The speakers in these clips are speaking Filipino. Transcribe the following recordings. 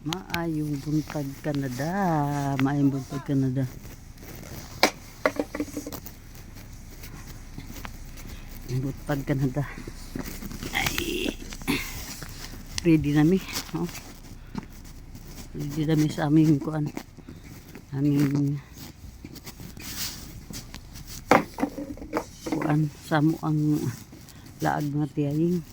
Maayong buntag Canada. Maayong buntag Canada. Buntag Canada. Ay. Ready na mi. Oh. Ready na mi sa aming kuan. Aming kuan samo ang laag nga tiyaying.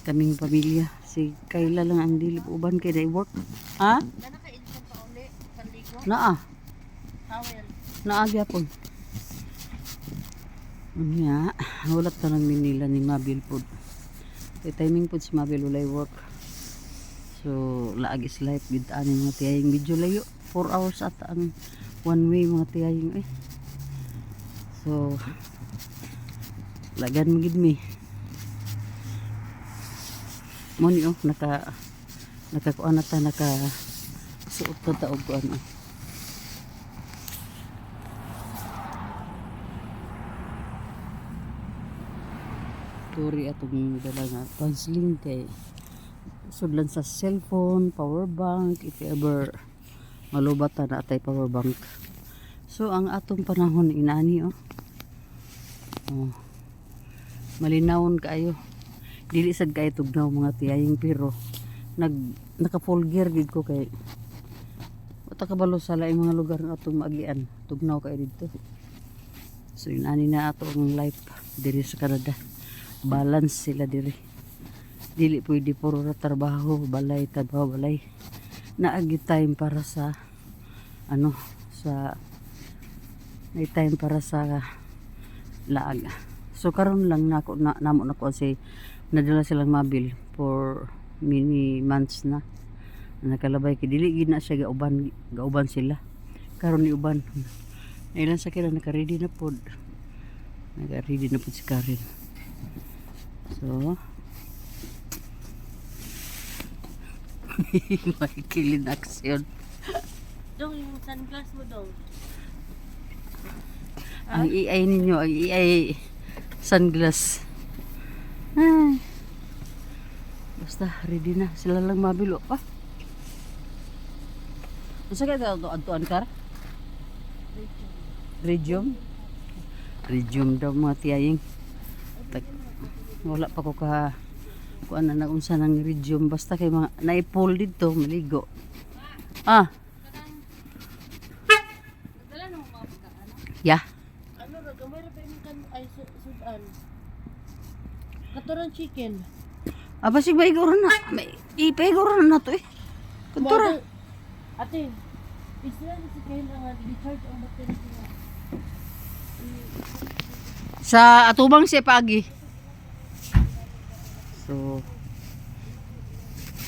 Kaming pamilya. Si Kayla lang ang dili uban kay day work. Ha? Naa. Naa gyapon. Unya, hulat ka lang nila ni Mabil pod. Kay timing pod si Mabil ulay work. So, laag is life gid aning mga tiyaying medyo layo. 4 hours ata ang one way mga tiyaying eh. So, lagan mo gid mi. Moni oh nakakuan na ta suot ta taog kuan oh. Turi atong dala nga counseling kay sudlan sa cellphone, power bank if ever malubatan na atay power bank. So ang atong panahon inani oh. Oh. Malinawon kaayo. Dili sad kay tugnaw mga tiyaying pero naka full gear gid ko kay uta kabalo sa laing mga lugar nga atong maagian tugnaw kay didto. So inani na ato ang life diri sa Canada. Balance sila diri. Dili pwede puro ra trabaho, balay balay. Naagi time para sa may time para sa laag. So karon lang nako namo nako si nadala silang Mabil for many months na. Nakalabay kay dili gid na siya gauban sila. Karon ni uban. Ilan sa kila naka-ready na pod. Naka-ready na pod si Karen. So may kilin aksyon. Dong yung sunglass mo dong. Ang EI ninyo, ang EI sunglass. Ay. Basta ready na sila lang Mabilo pa. Usa kay adtuan kar? Regium. Regium daw mga tiyaying. Wala pa ko kuan na unsa nang regium basta kay mga naipol dito maligo. Ah. Dala no mga pagkaan. Yeah. Ano ra gamay ra pa imong kan ay sudan. Katuran chicken. Aba sig baiguro na. May ipaiguro na to eh. Kuntura. Ate, isla ni si Kayla nga di-charge ang battery niya. Sa atubang siya pagi. So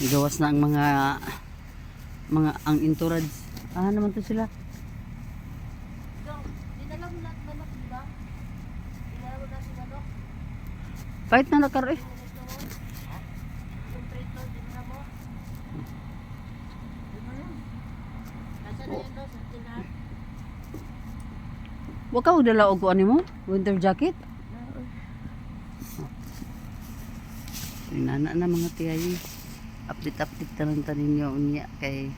gawas na ang mga ang entourage. Naman to sila. Dinala mo lahat manok, di ba? Dinala mo na si manok. Kahit na nakar eh. Yung prito, dinala mo. Nasa na yun daw, sa tinahan. Wa ka dala og kuan mo? Winter jacket? Nana na mga tiyayi. Update tanan ninyo unya kay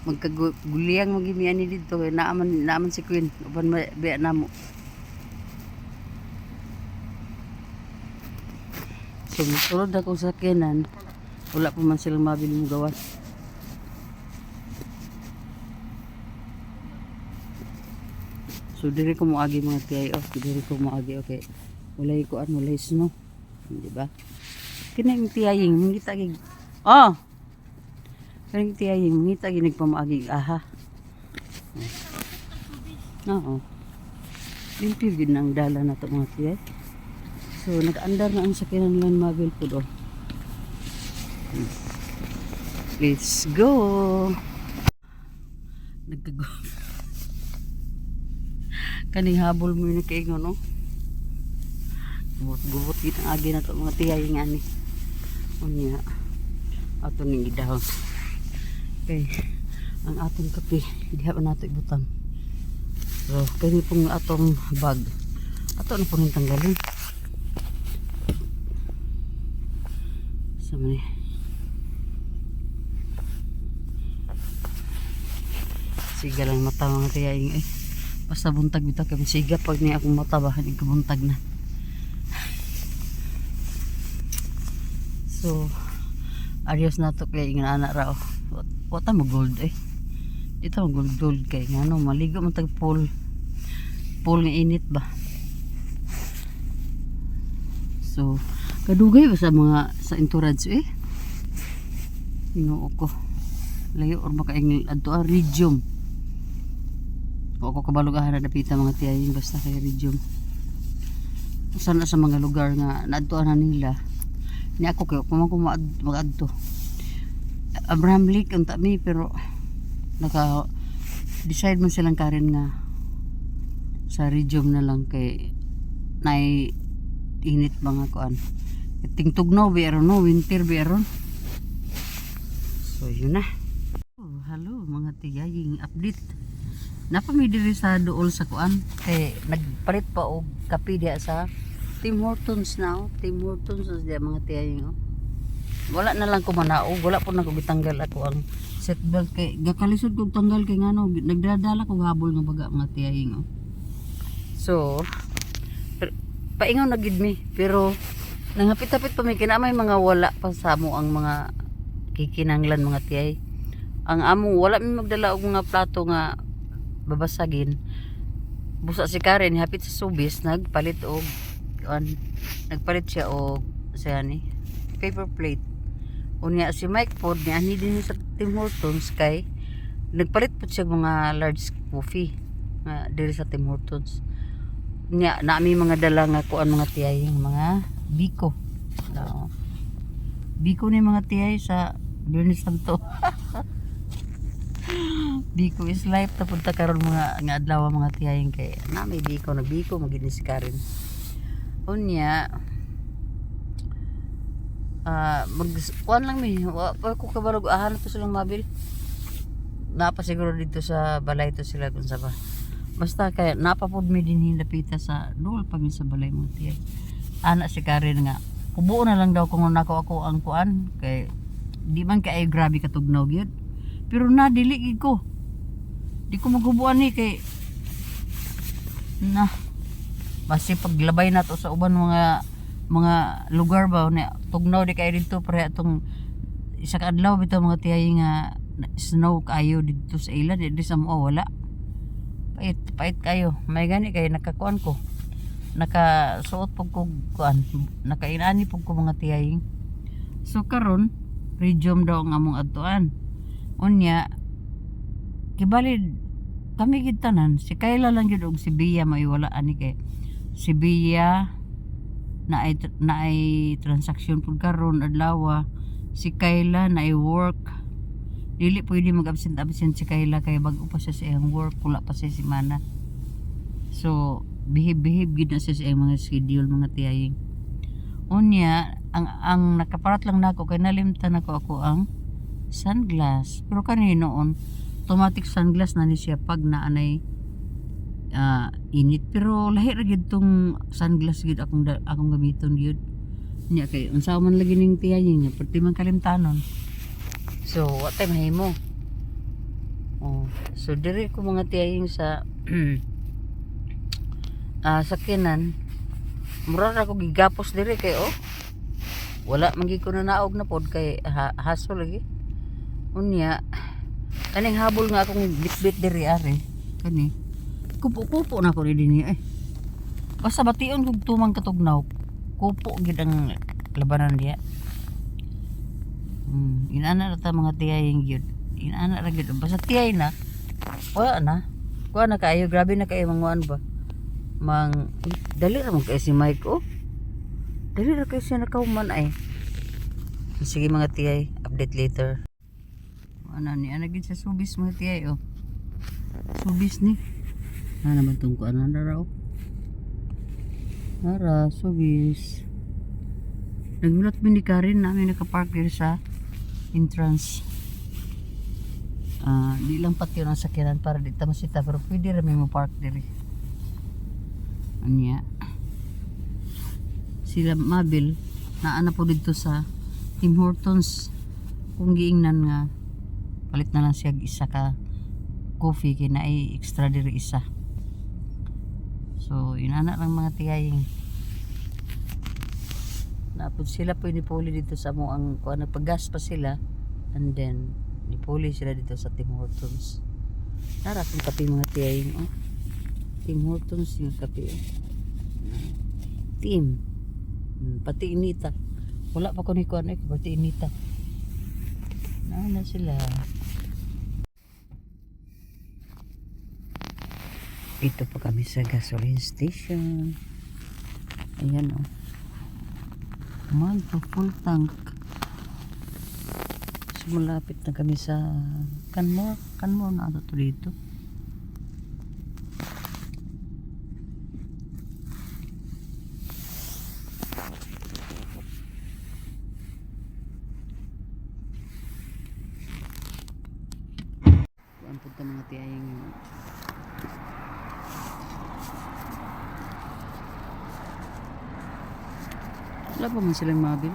magkaguliyang magimian ni dito kay naaman si Queen uban biya namo. So musulod ako sa kenan wala pa man silang mabili mo gawas. So diri ko moagi mga tiyayi diri ko moagi okay. Walay kuan walay snow. Di ba? Kining tiyaying mangita gig. Oh. Kining tiyaying mangita gig nagpamaagi aha. Oo. Limpyo gid nang dala na to mga tiyay. So nag-andar na ang sakyanan ng Mabil po do. Let's go. Nagkago. Kaning habol mo ni kaingon no. Gubot gid ang agi na to mga tiyaying ani. Unya ato ning idahon. Okay. Ang atong kape diha pa nato ibutang. So kani pong atong bag. Ato na pong tanggalin. Sa man Siga lang mata mga tiyaying eh. Basta buntag bitaw kay siga pag ni akong mata ba hindi ko buntag na. So ayos na to kay nga anak raw. Wata mo gold eh. Ito mo gold kay ngano maligo man tag pool. Pool nga init ba. So kadugay ba sa mga sa entourage eh. Ginoo ko. Layo or baka ang adto Regium. O ako kabalugahan na napita mga tiyaying basta kay Regium. Sana sa mga lugar nga naadtoan na nila. Ni ako kayo kung ako mag-adto. Abraham Lake ang tami pero naka decide man silang karin nga sa Regium na lang kay nay init mga kuan. Tingtugnaw biaron no winter biaron. So yun na. Oh, hello mga tiyaying update. Napami diri sa duol sa kuan kay nagpalit pa og kape diha sa Tim Hortons now. Tim Hortons diha mga tiyaying oh. Wala na lang ko manaog, wala po na ko gitanggal ako ang seatbelt kay gakalisod kog tanggal kay ngano nagdadala ko habol nga baga mga tiyaying oh. So paingaw na gid mi pero nangapit-apit pa mi kinamay mga wala pa sa mo ang mga kikinanglan mga tiyay. Ang amo wala mi magdala og mga plato nga babasagin. Busa si Karen hapit sa subis nagpalit og nagpalit siya og siya ni paper plate. Unya si Mike pod ni ani din sa Tim Hortons kay nagpalit po siya mga large coffee nga diri sa Tim Hortons. Nya naami mga dala nga kuan mga tiyay mga biko. Biko ni mga tiyay sa Bernie Santo. Biko is life tapos ta karon mga nga adlaw mga tiyay kay na may biko nagbiko magini si Karen. Unya kuan lang mi wa ko kabarog ahan to silang mabil. Napa siguro dito sa balay to sila kun sa ba. Basta kay napapod mi din hinapita sa dol pag sa balay mo tiyay. Ana si Karen nga kubuo na lang daw kung nako ako ang kuan kay di man kay grabe katugnaw gyud. Pero na dili gid ko. Di ko maghubuan ni kay na basi paglabay na to sa uban mga lugar ba na tugnaw di kay dito pre atong isa ka adlaw bitaw mga tiyay nga snow kayo dito sa ila di sa mo wala. Pait kayo. May gani kay nakakuan ko. Nakasuot pug ko kuan. Nakainani pug ko mga tiyay. So karon Regium daw ang among adtuan. Unya kibalid kami gid tanan si Kayla lang gid og si Bia maiwala ani kay si Bia na ay transaction pud karon adlaw. Si Kayla na ay work. Dili pwede mag-absent si Kayla kay bago pa siya sa iyang work, wala pa siya semana. So behave gid na siya sa iyang mga schedule mga tiyaying. Unya ang nakaparat lang nako kay nalimtan ako ang sunglass. Pero kaninoon automatic sunglass na ni siya pag naanay init. Pero lahi ra gid tong sunglass gid akong gamiton gid. Nya kay unsa man lagi ning tiyaying nya perti man kalimtanon. So what time mahimo? Oh, so diri ko mga tiyaying sa sakinan. Mura ra ko gigapos diri kay wala man gid ko na naog na pod kay haso lagi. Unya kaning habol nga akong bitbit diri are kani kupo na ko dinhi basta bation kog tumang katugnaw kupo gid ang labanan diya. Inana ra ta mga tiyaying gyud. Inana ra gyud basta tiyay na wala na kuha na kayo grabe na kayo manguan ba dali ra mo kay si Mike dali ra kay siya nakahuman ay. Sige mga tiyay update later. Ano ni gid sa subis mga tiyay subis ni naman tong kuan na raw ara subis nagulat mi ni Karen namin nakapark diri sa entrance di lang patio ng sakyanan para di ta masita pero pwede ra may mo park diri anya sila mabil naana po dito sa Tim Hortons kung giingnan nga palit na lang siya isa ka coffee kay naay extra diri isa. So inana lang mga tiyaying. Napod sila po nipuli dito sa mo ang kuan nagpagas pa sila and then nipuli sila dito sa Tim Hortons. Nara kung kape mga tiyaying oh. Tim Hortons yung kape oh. Tim. Pati inita. Wala pa ko ni kuan pati inita. Na sila. Ito pa kami sa gasoline station. Ayan oh. Full tank. So, malapit na kami sa Canmore na ito dito. Ang punta mga tiyayang yun. Wala pa man silang mabil.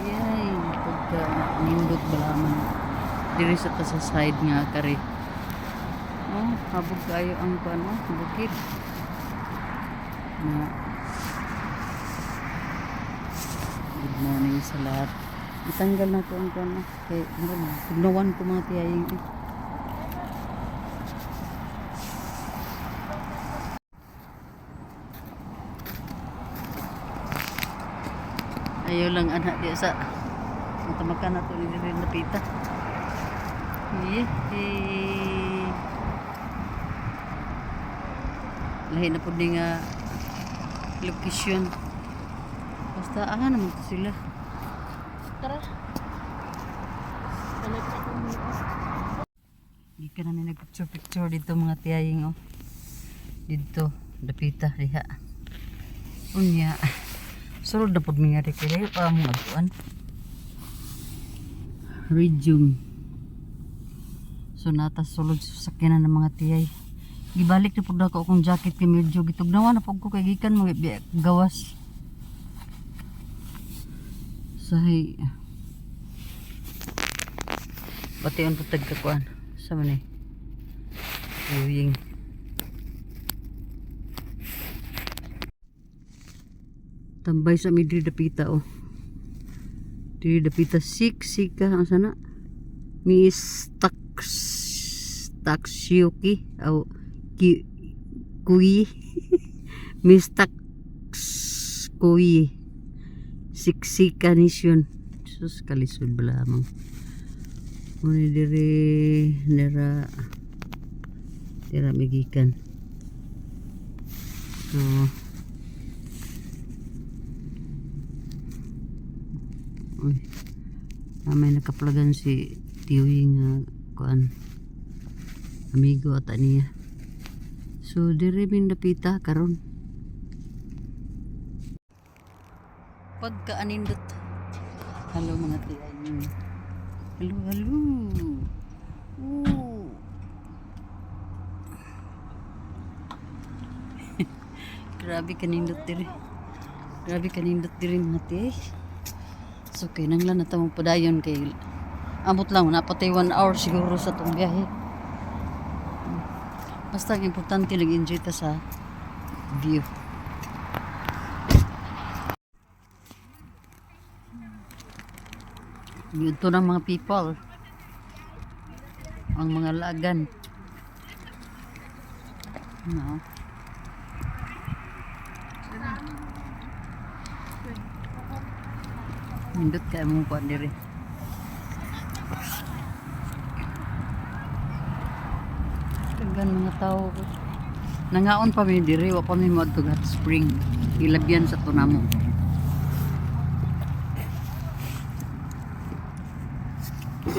Yay! Pagka nindot balaman. Diri sa ta sa side nga kari. Oh, habog kayo ang ano, bukid. Na good morning sa lahat. Itanggal na ko ang ano. Kaya tugnawan ko mga tiyayang eh. Ayaw lang anak dia sa matamakan na ito ni rin napita. Lahi na po din nga location. Basta naman ito sila. Tara. Balik na kami. Hindi ka namin nag-picture dito mga tiyaying oh. Dito, dapita, diha. Unya. Sulod na po mga rekilay pa mga aduan. Resume. So nata sulod sa sakyanan ng mga tiyay. Gibalik na po na ko akong jacket kay medyo gitugnawa na po ko kay gikan mo gawas. Sahay. Bation po tagkakuan. Sa man eh. Uying. Tambay sa mi diri dapita oh. Diri dapita sika ang sana. Miss Takshyuki o Kui. Miss Kui. Siksika nisyon. Sus kalisod bala amang. Muni diri nera migikan. So uy, may nakaplagan si Tiwi nga kuan amigo ata niya. So diri min napita karon pagka anindot. Hello mga tiyan. Hello. Ooh. Grabe kanindot diri. Mga tiyan. So okay, nanglan na tamang padayon kay amot lang, napatay 1 hour siguro sa itong biyahe. Basta ang importante nag-enjoy ta sa view. Ito ng mga people. Ang mga lagan. No. Hindot kaya mong kuhan diri. Kagan mga tao. Nangaon pa mi diri, wa pa mi moadtog hot spring. Ilabyan sa tunamo.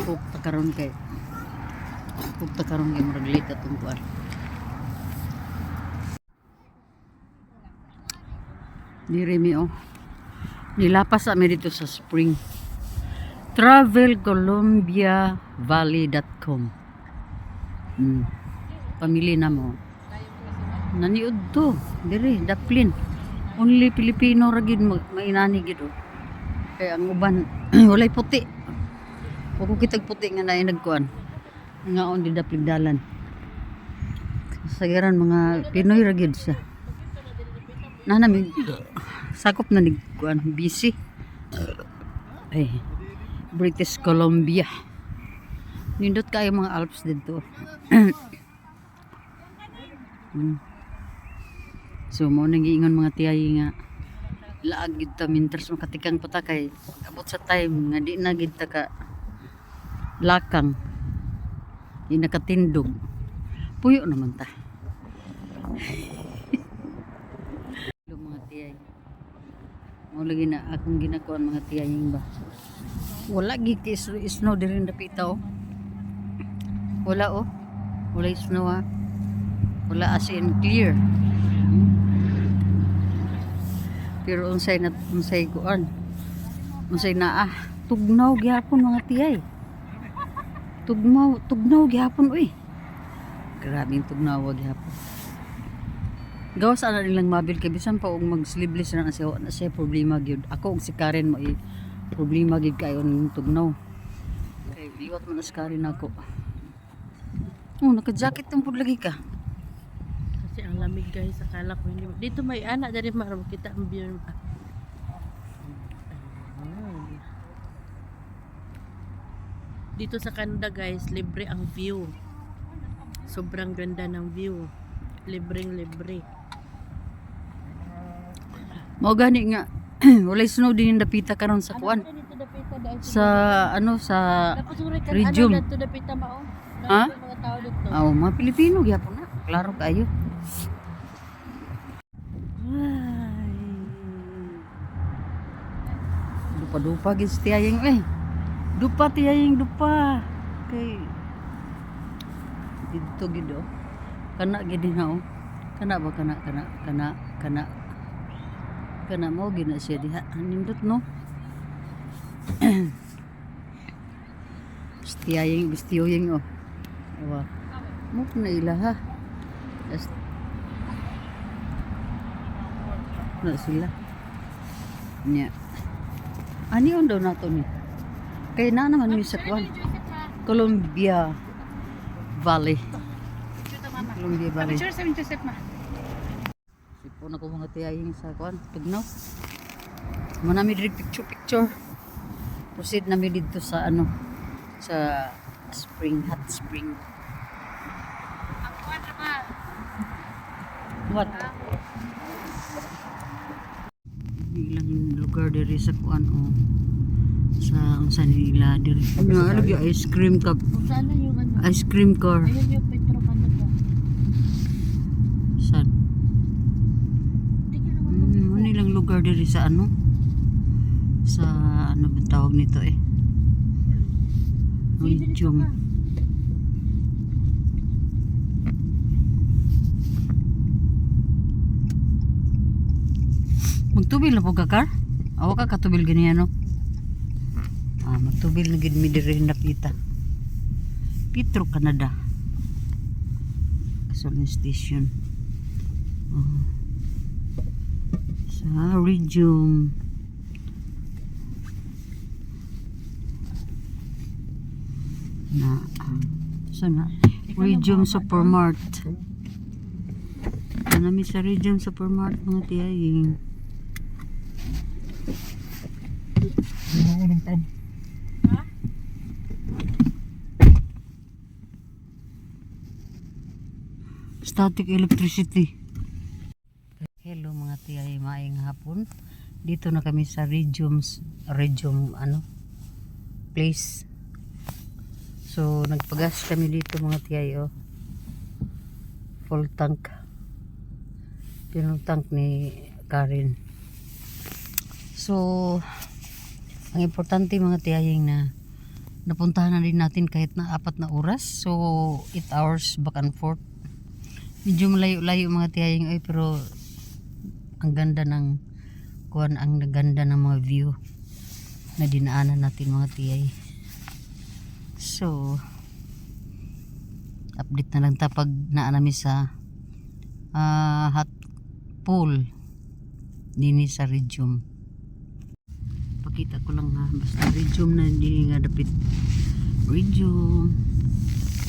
Pukta karon kay murag late atong kuhan. Diri mi oh. Nilapas kami dito sa spring. travelcolombiavalley.com. Pamili na mo. Naniud to. Diri, daplin. Only Filipino ra gid mainani gid oh. Kaya ang uban walay puti. Pag kitag puti nga na nagkuan. Nga on di dapigdalan. Sagiran mga Pinoy ra gyud siya. Nanami sakop na ni kuan busy. Ay, British Columbia. Nindot kayo mga Alps dito. So mo nang giingon mga tiyayi nga laag gid ta minters makatikang pata kay abot sa time nga di na gid ta ka lakang. Di nakatindog. Puyo naman ta. Hello mga tiyay. Mo lagi na akong ginakuan mga tiyaying ba. Wala gid kay snow diri dapita oh. Wala oh. Wala snow ha. Wala as in clear. Pero unsay kuan. Unsay naa tugnaw gyapon mga tiyay. Tugnaw gyapon uy. Grabing tugnaw gyapon. Gawas ana nilang mabil kay bisan pa og mag-sleeveless na siya problema gyud. Ako og si Karen mo problema gyud kayo ning tugnaw. Kay liwat man as Karen ako. Oh, naka-jacket tong pud lagi ka. Kasi ang lamig guys, akala ko hindi. Dito may anak dari maro kita ang view. Dito sa Canada guys, libre ang view. Sobrang ganda ng view. Libreng-libre. Mao gani nga walay snow din dapita karon sa kuan. Sa ano sa Region. Dito dapita mao. Ha? Mga tao dito. Oh, mga Pilipino gyapon na. Klaro kayo. Ay. Dupa-dupa gid tiyayeng eh. Dupa tiyayeng dupa. Kay dito gid oh. Kana gid na oh. Kana ba kana mo gid na siya diha. Nindot no. Bistiyeng oh. Awa. Mo na ila ha. Just na sila. Nya. Ani on daw nato ni. Kay na naman mi sa kuan. Columbia Valley. Columbia Valley. Sure sa Joseph ma. Sipon ako mga tiyaying sa kuan, tugnaw. Manami diri picture. Proceed na mi dito sa ano sa hot spring. Ang kuan naman. What? Ilang lugar diri sa kuan oh. Sa unsa nila diri. Ano lagi ice cream cup. Kung saan na yung ano. Ice cream car. Ayun yung Petro Canada. Sad. Hindi ka naman Nilang lugar diri sa ano? Sa ano ba tawag nito eh? Region. Magtubil na po ka car? Awa ka katubil ganyan no? Ah, magtubil na gid mi diri napita. Petro Canada. Gasoline station. Sa Region. Na sana Region Supermart. Nami sa Region Supermart mga tiyaying. Static electricity. Hello mga tiyay, maayong hapon. Dito na kami sa region ano place. So nagpagas kami dito mga tiyay oh. Full tank. Pinong tank ni Karen. So ang importante mga tiyaying na napuntahan na din natin kahit na 4 na oras. So 8 hours back and forth. Medyo malayo-layo mga tiyaying ay pero ang ganda ng kuan, ang ganda ng mga view na dinaanan natin mga tiyay. So update na lang ta pag naanami sa hot pool dini sa Region. Pakita ko lang ha, basta Region na hindi nga dapit Region.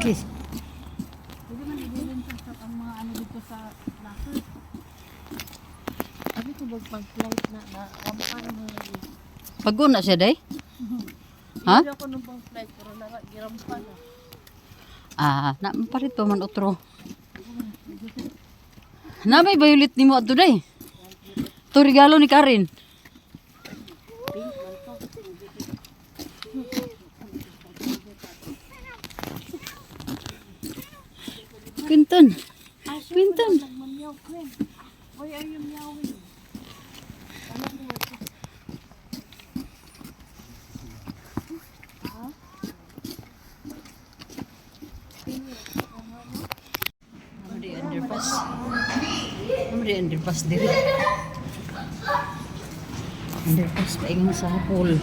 Okay. Pwede man i-din sa ang mga ano dito sa locker. Sabi ko pag-flight na rampan mo lagi. Pag-una siya, day? Ha? Hindi ako nung pang-flight pero girampan na. Parito man otro. Na may violet ni mo ato, day? To regalo ni Karin. Quinton. Quinton. Nagmamyaw, Queen. Why are you meowing? Alam mo, Namri underpass. Namri underpass diri. Underpass paingon sa pool.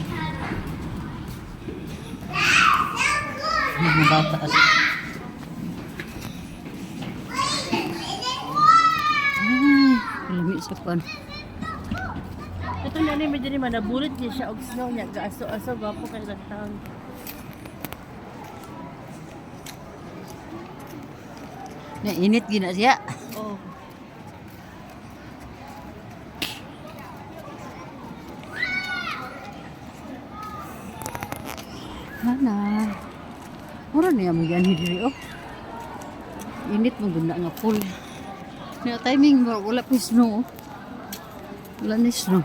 Mga bata. Lami sa kwan. ito na ni medyo ni manabulit niya siya og snow niya. Gaaso-aso, gapo kay latang. Nainit gina siya. Oh. Hana. Mura niya mo yan diri oh. Init mo ganda nga pool. Nga timing wala pa snow. Wala ni snow.